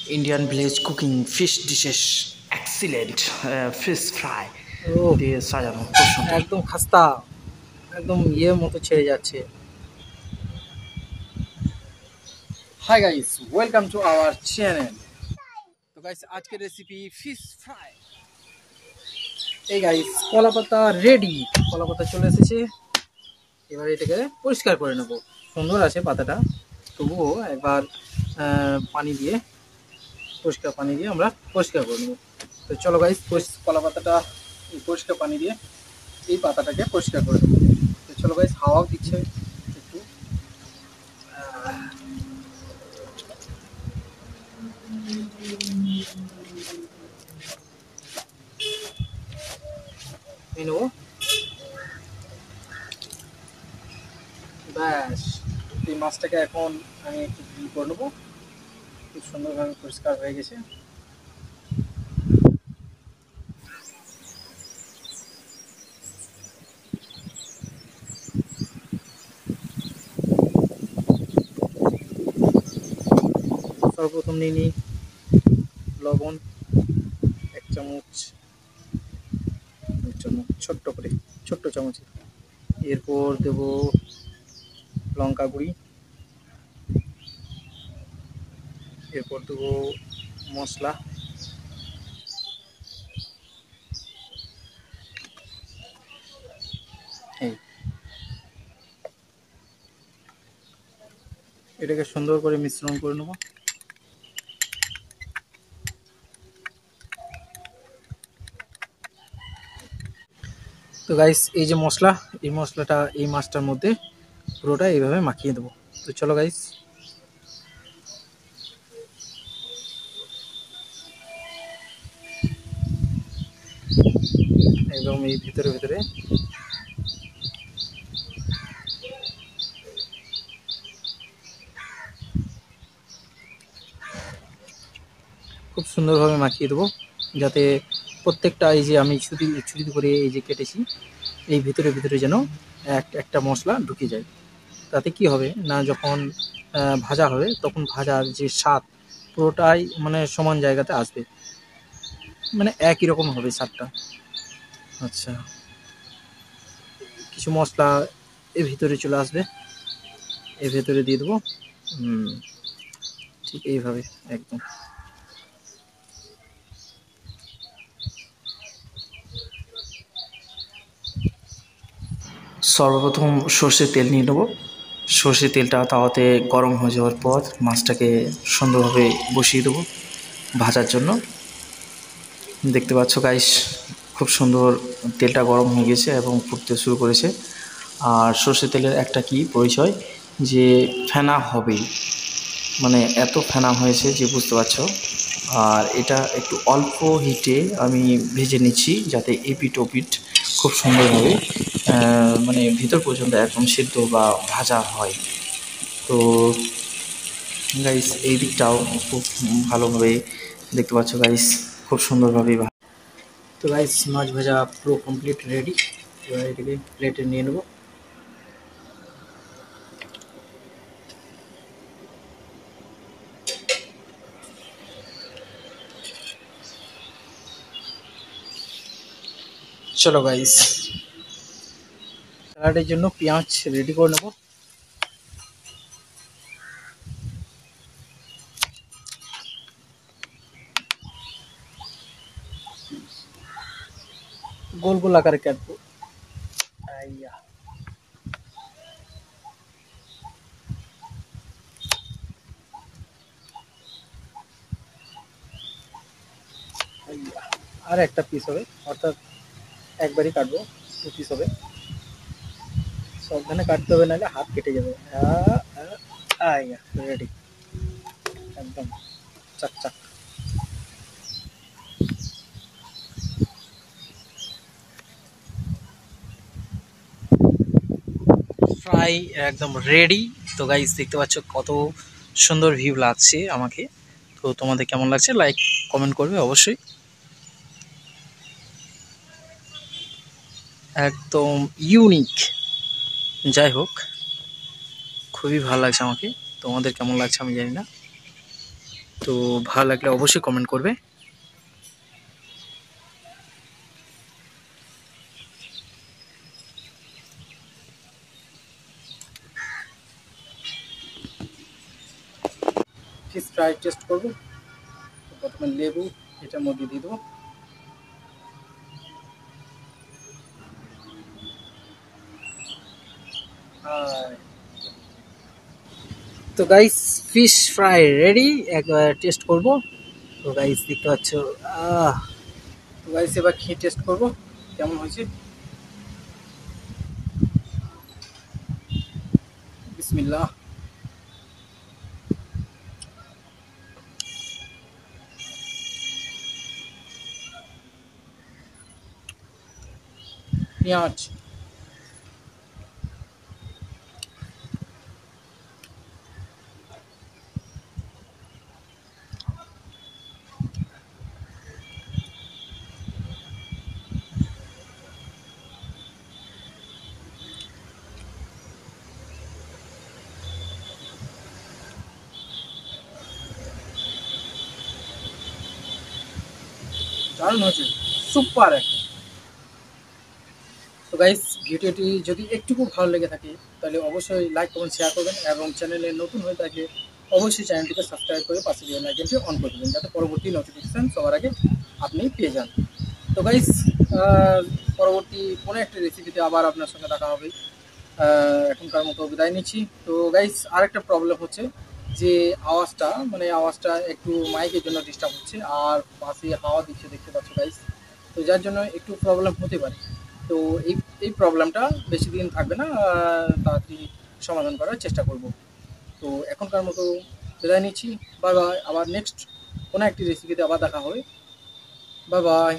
Indian village cooking fish dishes, excellent fish fry ও দিয়ে সাজানো খুব সুন্দর। একদম খাস্তা, একদম ইয়ের মতো ছেড়ে যাচ্ছে। Hi guys, welcome to our channel. তো গাইস আজকের রেসিপি ফিশ ফ্রাই। এই গাইস কলাপাতা রেডি, কলাপাতা চলে এসেছে। এবার এটাকে পরিষ্কার করে নেব। সুন্দর আছে পাতাটা, তবুও একবার পানি দিয়ে, পরিষ্কার পানি দিয়ে আমরা পরিষ্কার করে নেব। তো চলো গাইস, কলাপাতাটা এই পরিষ্কার পানি দিয়ে এই পাতাটাকে পরিষ্কার করে দেবো। তো চলো গাইস, হাওয়াও দিচ্ছে একটু। নেবো ব্যাস। এই মাছটাকে এখন আমি একটু গ্রিল করে নেবো। খুব সুন্দরভাবে পরিষ্কার হয়ে গেছে। সর্বপ্রথম নিয়ে নিই লবণ, এক চামচ, ছোট্ট করে, ছোট্ট চামচে। এরপর দেব লঙ্কা গুঁড়ি, এরপর দেবো মশলা, এই এটাকে সুন্দর করে মিশ্রণ করে নেব। তো গাইস এই যে মশলা, এই মশলাটা এই মাছটার মধ্যে পুরোটা এইভাবে মাখিয়ে দেবো। তো চলো গাইস, একদম এই ভিতরে ভিতরে খুব সুন্দরভাবে মাখিয়ে দেবো, যাতে প্রত্যেকটা এই যে আমি ছুরি ছুরি করে এই যে কেটেছি, এই ভিতরে ভিতরে যেন একটা মশলা ঢুকে যায়। তাতে কি হবে না, যখন ভাজা হবে তখন ভাজার যে স্বাদ পুরোটাই মানে সমান জায়গাতে আসবে, মানে একই রকম হবে স্বাদটা। আচ্ছা, কিছু মশলা এর ভিতরে চলে আসবে, এর ভেতরে দিয়ে দেবো। ঠিক এইভাবে একদম। সর্বপ্রথম সর্ষের তেল নিয়ে নেব। সর্ষের তেলটা তাওয়াতে গরম হয়ে যাওয়ার পর মাছটাকে সুন্দরভাবে বসিয়ে দেবো ভাজার জন্য। দেখতে পাচ্ছ গাইস, খুব সুন্দর তেলটা গরম হয়ে গেছে এবং ফুটতে শুরু করেছে। আর সর্ষের তেলের একটা কি পরিচয়, যে ফেনা হবেই, মানে এত ফেনা হয়েছে যে বুঝতে পারছো। আর এটা একটু অল্প হিটে আমি ভেজে নিচ্ছি, যাতে এপিট ওপিট খুব সুন্দরভাবে মানে ভিতর পর্যন্ত একদম সিদ্ধ বা ভাজা হয়। তো গাইস এই দিকটাও খুব ভালোভাবে দেখতে পাচ্ছ গাইস, খুব সুন্দরভাবে। তো গাইস মাছ ভাজা পুরো কমপ্লিট রেডি। এবার এটাকে প্লেটে নিয়ে নেবো। চলো গাইস, স্যালাডের জন্য পেঁয়াজ রেডি করে নেবো। গোল গোল আকারে কাটবো। আইয়া, আইয়া। আর একটা পিস হবে, অর্থাৎ একবারই কাটবো, দু পিস হবে। সাবধানে কাটতে হবে, নাহলে হাত কেটে যাবে। আইয়া রেডি, একদম চাক চাক। ফ্রাই একদম রেডি। তো গাইস দেখতে পাচ্ছ কত সুন্দর ভিউ লাগছে আমাকে। তো তোমাদের কেমন লাগছে লাইক কমেন্ট করবে অবশ্যই। একদম ইউনিক, যাই হোক খুবই ভালো লাগছে আমাকে। তোমাদের কেমন লাগছে আমি জানি না। তো ভালো লাগলে অবশ্যই কমেন্ট করবে। ফিশ ফ্রাই টেস্ট করবো। প্রথমে লেবু এটার মধ্যে দিয়ে দেবো। তো গাইস ফিশ ফ্রাই রেডি, একবার টেস্ট করব। তো গাইস দেখতে পাচ্ছ, তো গাইস এবার খেয়ে টেস্ট করব কেমন হয়েছে। বিসমিল্লাহ। পেঁয়াজ, দারুণ হয়েছে, সুপার একটা। তো গাইস ভিডিওটি যদি একটুকু ভালো লেগে থাকে তাহলে অবশ্যই লাইক কমেন্ট শেয়ার করবেন, এবং চ্যানেলে নতুন হয়ে থাকলে অবশ্যই চ্যানেলটিকে সাবস্ক্রাইব করে পাশে বেল আইকনটি অন করে দেবেন, যাতে পরবর্তী নোটিফিকেশান সবার আগে আপনি পেয়ে যান। তো গাইস পরবর্তী কোনো একটা রেসিপিতে আবার আপনার সঙ্গে দেখা হবে। এখনকার মতো বিদায় নিচ্ছি। তো গাইস আরেকটা প্রবলেম হচ্ছে যে আওয়াজটা একটু মাইকের জন্য ডিস্টার্ব হচ্ছে, আর পাশে হাওয়া দিচ্ছে দেখতে পাচ্ছ গাইস। তো যার জন্য একটু প্রবলেম হতে পারে। তো এই প্রবলেমটা বেশি দিন থাকবে না, তাড়াতাড়ি সমাধান করার চেষ্টা করব। তো এখনকার মতো বিদায় নিচ্ছি। বাই বাই, আবার নেক্সট কোনো একটি রেসিপিতে আবার দেখা হবে। Bye bye.